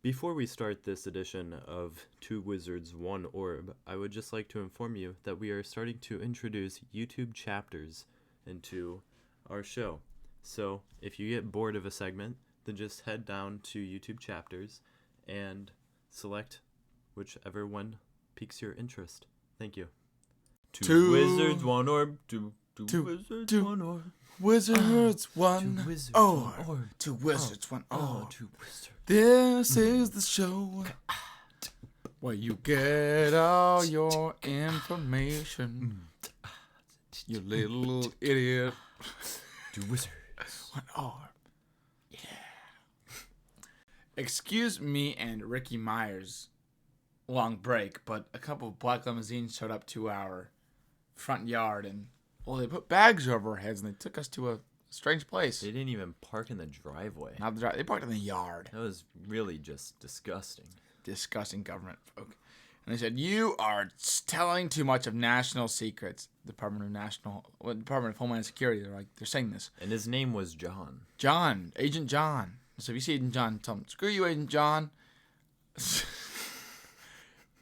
Before we start this edition of Two Wizards One Orb, I would just like to inform you that we are starting to introduce YouTube chapters into our show. So if you get bored of a segment, then just head down to YouTube chapters and select whichever one piques your interest. Thank you. Two Wizards One Orb. Two Wizards One Orb. Wizards One Wizards Orb. Orb. Two Wizards One Orb. Two Wizards. This is the show where you get all your information. You little idiot. Two Wizards One Orb. Yeah. Excuse me and Ricky Myers' long break, but a couple of black limousines showed up to our front yard and, well, they put bags over our heads and they took us to a strange place. They didn't even park in the driveway. Not the drive. They parked in the yard. That was really just disgusting. Disgusting government folk. And they said, you are telling too much of national secrets. Department of Homeland Security. They're saying this. And his name was John. John. Agent John. So if you see Agent John, tell him, screw you, Agent John.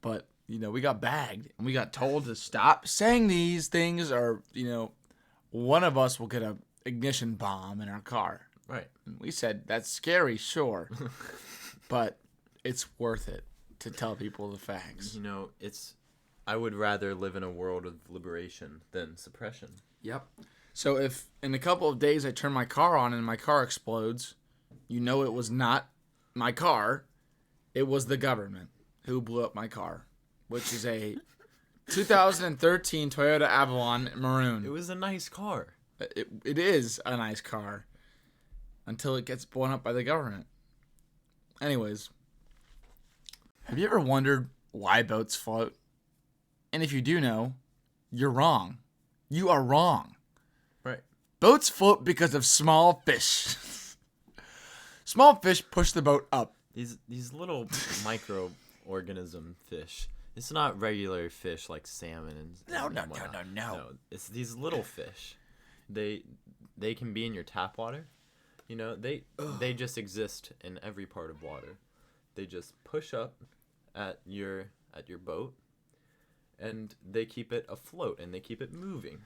But, we got bagged. And we got told to stop saying these things or, one of us will get a ignition bomb in our car. Right. And we said, that's scary, sure. But it's worth it to tell people the facts. I would rather live in a world of liberation than suppression. Yep. So if in a couple of days I turn my car on and my car explodes, it was not my car. It was the government who blew up my car, which is a 2013 Toyota Avalon Maroon. It was a nice car. It is a nice car until it gets blown up by the government. Anyways, have you ever wondered why boats float? And if you do know, you're wrong. You are wrong. Right. Boats float because of small fish. Small fish push the boat up. These little microorganism fish. It's not regular fish like salmon and No. It's these little fish. They can be in your tap water. They just exist in every part of water. They just push up at your boat, and they keep it afloat and they keep it moving.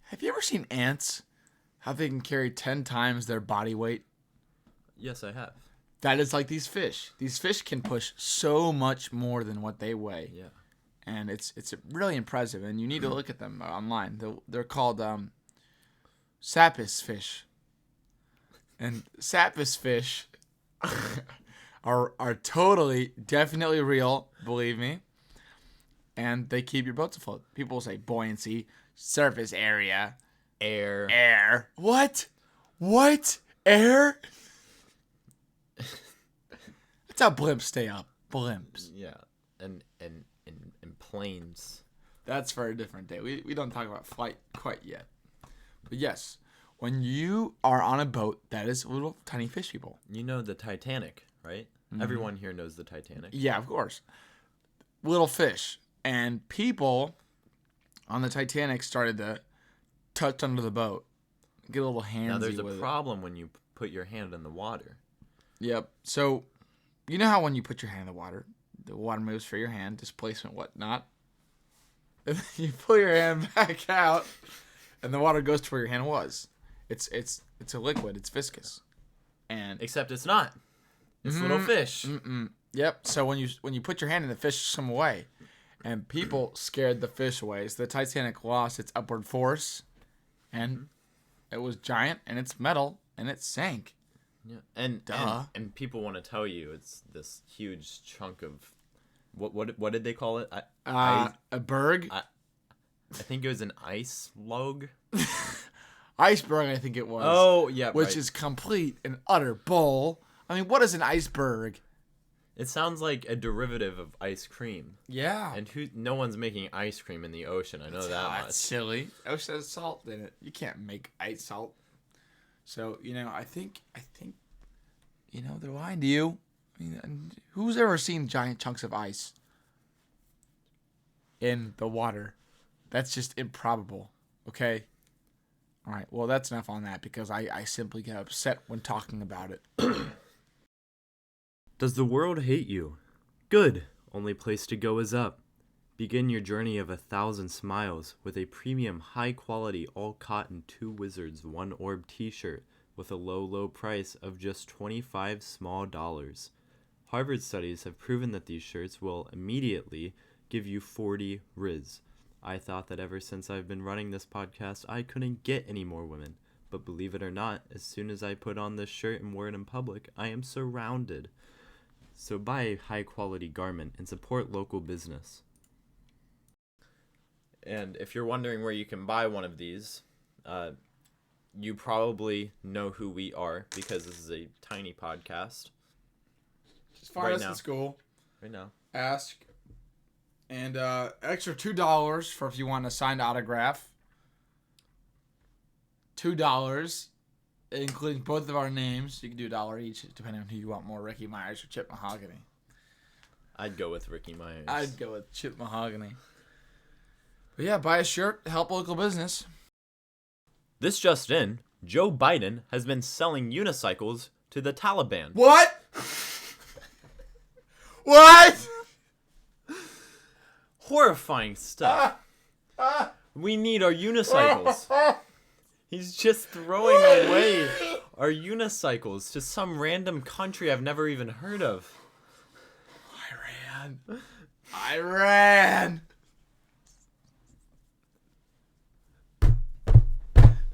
Have you ever seen ants? How they can carry 10 times their body weight? Yes, I have. That is like these fish. These fish can push so much more than what they weigh. Yeah. And it's really impressive, and you need to look at them online. They're called sapis fish. And sapis fish are totally, definitely real, believe me. And they keep your boats afloat. People say buoyancy, surface area, air. What? Air? That's how blimps stay up. Blimps. Yeah. And planes. That's for a different day. We don't talk about flight quite yet. But yes, when you are on a boat, that is little tiny fish people. You know the Titanic, right? Mm-hmm. Everyone here knows the Titanic. Yeah, of course. Little fish. And people on the Titanic started to touch under the boat. Get a little handsy. Now there's a problem when you put your hand in the water. Yep. So, you know how when you put your hand in the water moves for your hand, displacement, whatnot. And then you pull your hand back out, and the water goes to where your hand was. It's a liquid. It's viscous. And except it's not. It's little fish. Yep. So when you put your hand in, the fish swim away, and people scared the fish away. So the Titanic lost its upward force, and it was giant, and it's metal, and it sank. Yeah. And people want to tell you it's this huge chunk of what did they call it? A berg. I think it was an ice log. Iceberg, I think it was. Oh, yeah, which is complete and utter bull. I mean, what is an iceberg? It sounds like a derivative of ice cream. Yeah. And no one's making ice cream in the ocean. I know that much. That's silly. Ocean has salt in it. You can't make ice salt. So, I think they're lying to you. I mean, who's ever seen giant chunks of ice in the water? That's just improbable. Okay? All right. Well, that's enough on that because I simply get upset when talking about it. Does the world hate you? Good. Only place to go is up. Begin your journey of 1,000 smiles with a premium, high-quality, all-cotton 2 Wizards One Orb t-shirt with a low price of just $25 small dollars. Harvard studies have proven that these shirts will immediately give you 40 Riz. I thought that ever since I've been running this podcast, I couldn't get any more women. But believe it or not, as soon as I put on this shirt and wear it in public, I am surrounded. So buy a high-quality garment and support local business. And if you're wondering where you can buy one of these, you probably know who we are because this is a tiny podcast. Just find us in school. Right now. Ask. And extra $2 for if you want a signed autograph. $2, including both of our names. You can do $1 each, depending on who you want more, Ricky Myers or Chip Mahogany. I'd go with Ricky Myers. I'd go with Chip Mahogany. But yeah, buy a shirt, help local business. This just in, Joe Biden has been selling unicycles to the Taliban. What? What? Horrifying stuff. We need our unicycles. He's just throwing away our unicycles to some random country I've never even heard of. Iran.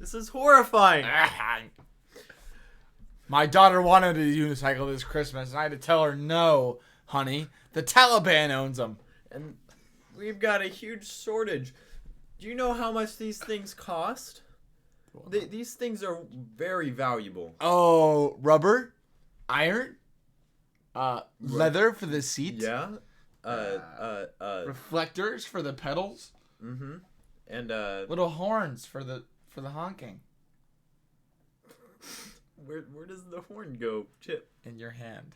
This is horrifying. My daughter wanted a unicycle this Christmas, and I had to tell her, no, honey, the Taliban owns them. And we've got a huge shortage. Do you know how much these things cost? These things are very valuable. Oh, rubber? Iron? Leather for the seat? Yeah. Reflectors for the pedals? Mm-hmm. And little horns for the honking. Where does the horn go, Chip? In your hand.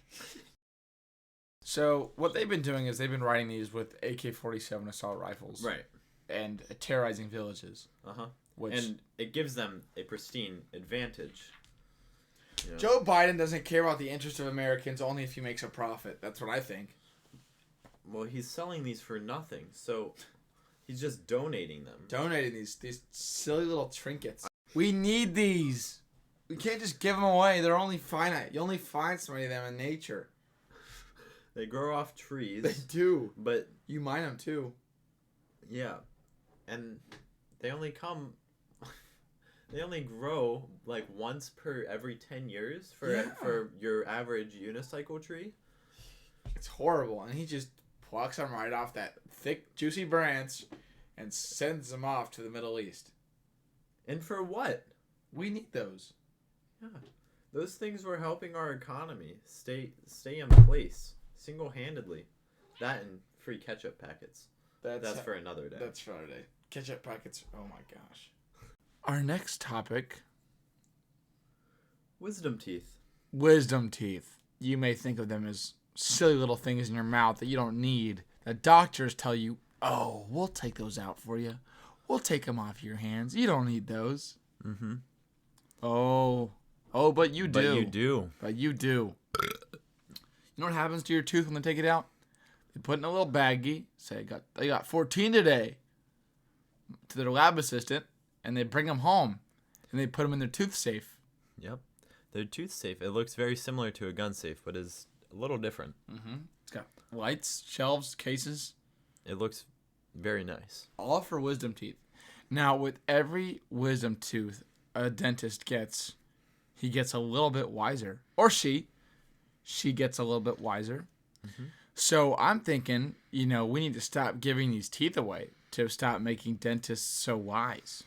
So what they've been doing is they've been riding these with AK-47 assault rifles. Right. And terrorizing villages. Uh-huh. Which, and it gives them a pristine advantage. You know? Joe Biden doesn't care about the interest of Americans only if he makes a profit. That's what I think. Well, he's selling these for nothing, so he's just donating them. Donating these silly little trinkets. We need these. We can't just give them away. They're only finite. You only find so many of them in nature. They grow off trees. They do. But you mine them too. Yeah. And they only come... They only grow like once per every 10 years for your average unicycle tree. It's horrible. And he just plucks them right off that thick, juicy branch and sends them off to the Middle East. And for what? We need those. Yeah. Those things were helping our economy stay in place single-handedly. That and free ketchup packets. That's for another day. That's for another day. Ketchup packets. Oh my gosh. Our next topic. Wisdom teeth. Wisdom teeth. You may think of them as silly little things in your mouth that you don't need. The doctors tell you, oh, we'll take those out for you. We'll take them off your hands. You don't need those. Mm-hmm. Oh, but you do. But you do. But you do. You know what happens to your tooth when they take it out? They put it in a little baggie. Say, they got 14 today. To their lab assistant. And they bring them home, and they put them in their tooth safe. Yep. Their tooth safe. It looks very similar to a gun safe, but is a little different. Mm-hmm. It's got lights, shelves, cases. It looks very nice. All for wisdom teeth. Now, with every wisdom tooth a dentist gets, he gets a little bit wiser. Or she gets a little bit wiser. Mm-hmm. So I'm thinking, we need to stop giving these teeth away to stop making dentists so wise.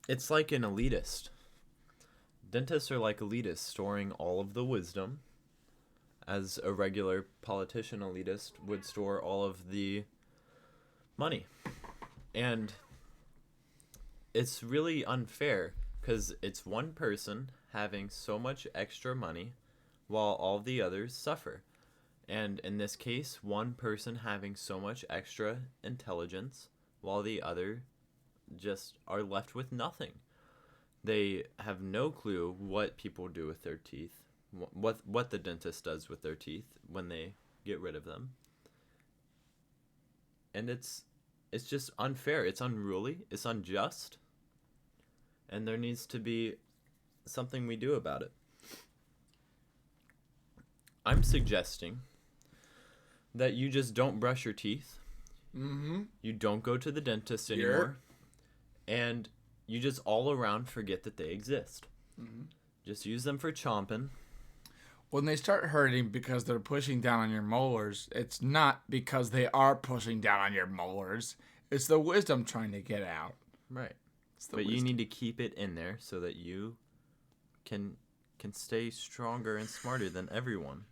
It's like an elitist. Dentists are like elitists, storing all of the wisdom, as a regular politician elitist would store all of the money. And it's really unfair, because it's one person having so much extra money while all the others suffer. And in this case, one person having so much extra intelligence while the other just are left with nothing. They have no clue what people do with their teeth, what the dentist does with their teeth when they get rid of them. And it's just unfair. It's unruly. It's unjust. And there needs to be something we do about it. I'm suggesting that you just don't brush your teeth. Mm-hmm. You don't go to the dentist anymore. And you just all around forget that they exist. Mm-hmm. Just use them for chomping. When they start hurting because they're pushing down on your molars, it's not because they are pushing down on your molars. It's the wisdom trying to get out. Right. But you need to keep it in there so that you can stay stronger and smarter than everyone.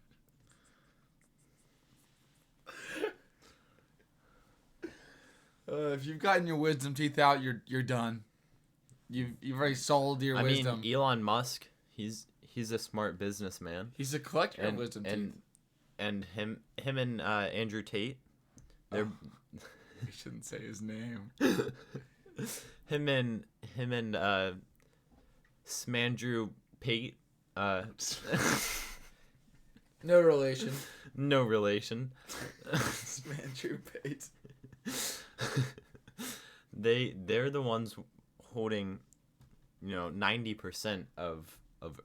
If you've gotten your wisdom teeth out, you're done. You've already sold your wisdom. I mean, Elon Musk, he's a smart businessman. He's a collector of wisdom teeth. And him and Andrew Tate, they're we shouldn't say his name. him and Smandrew Pate. No relation. No relation. Smandrew Pate. They're the ones holding, 90% of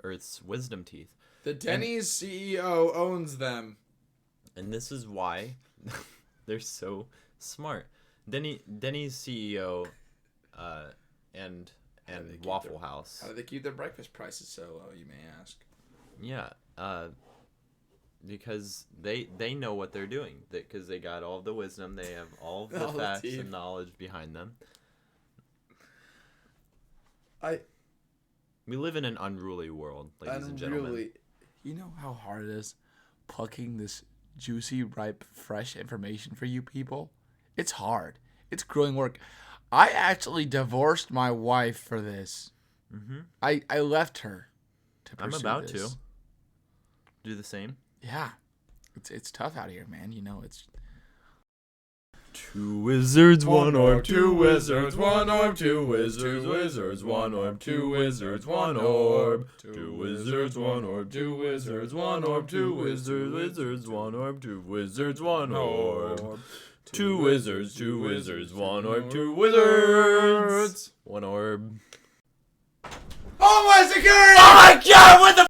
Earth's wisdom teeth. The Denny's CEO owns them. And this is why they're so smart. Denny's CEO and Waffle House. How do they keep their breakfast prices so low, you may ask? Yeah, because they know what they're doing. Because they got all of the wisdom. They have all of the facts and knowledge behind them. We live in an unruly world, ladies and gentlemen. You know how hard it is plucking this juicy, ripe, fresh information for you people? It's hard. It's grueling work. I actually divorced my wife for this. Mm-hmm. I left her to pursue this. I'm about to do the same. Yeah. It's tough out here, man. It's... 2 wizards, 1 orb, 2 wizards, 1 orb, 2 wizards, 1 orb, 2 wizards, 1 orb, 2 wizards, 1 orb, 2 wizards, 1 orb, 2 wizards, 1 orb, 2 wizards, 1 orb, 2 wizards, 2 wizards, 1 orb, 2 wizards, 1 orb. Oh my security! Oh my god, what the